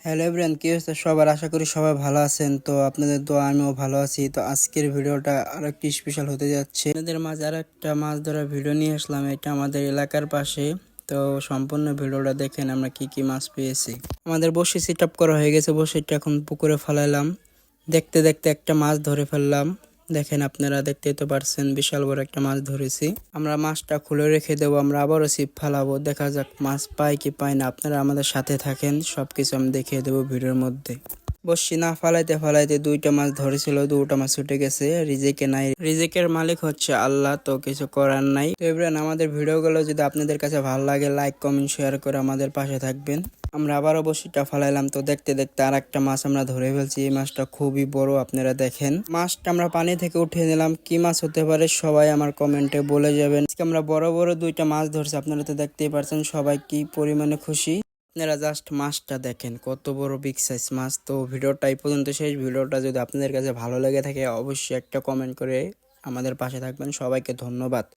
Hello everyone, কি হচ্ছে সবার? আশা করি সবাই ভালো আছেন। তো আপনাদের দোয়া আমিও ভালো আছি। তো আজকের ভিডিওটা আরেকটি স্পেশাল হতে যাচ্ছে। আপনাদের মাঝে আরেকটা মাছ ধরার ভিডিও নিয়ে আসলাম। এটা আমাদের এলাকার পাশে। তো সম্পূর্ণ ভিডিওটা দেখেন আমরা কি কি মাছ পেয়েছি। আমাদের বসে সেট আপ করা হয়ে গেছে, বসেটা এখন পুকুরে ফেলাইলাম। দেখতে দেখতে একটা মাছ ধরে ফেললাম। দেখেন, আপনারা দেখতেই তো পারছেন, বিশাল বড় একটা মাছ ধরেছি। আমরা মাছটা খুলে রেখে দেবো, আমরা আবারও ছিপ ফালাবো। দেখা যাক মাছ পাই কি পাই না। আপনারা আমাদের সাথে থাকেন, সবকিছু আমি দেখিয়ে দেবো ভিডিওর মধ্যে। বসছি না ফালাইতে ফালাইতে দুইটা মাছ ধরেছিল, দুটা মাছ ছুটে গেছে। রিজেকে নাই, রিজেকের মালিক হচ্ছে আল্লাহ, তো কিছু করার নাই। তো এবার আমাদের ভিডিওগুলো যদি আপনাদের কাছে ভালো লাগে, লাইক কমেন্ট শেয়ার করে আমাদের পাশে থাকবেন। আমরা আবারও বসিটা ফালাইলাম। তো দেখতে দেখতে আর একটা মাছ আমরা ধরে ফেলছি। এই মাছটা খুবই বড়, আপনারা দেখেন। মাছটা আমরা পানি থেকে উঠিয়ে নিলাম। কি মাছ হতে পারে সবাই আমার কমেন্টে বলে যাবেন। আজকে আমরা বড় বড় দুইটা মাছ ধরছি, আপনারা তো দেখতেই পারছেন সবাই কি পরিমাণে খুশি। আপনারা জাস্ট মাছটা দেখেন, কত বড় বিগ সাইজ মাছ। তো ভিডিওটা এই পর্যন্ত শেষ। ভিডিওটা যদি আপনাদের কাছে ভালো লেগে থাকে অবশ্যই একটা কমেন্ট করে আমাদের পাশে থাকবেন। সবাইকে ধন্যবাদ।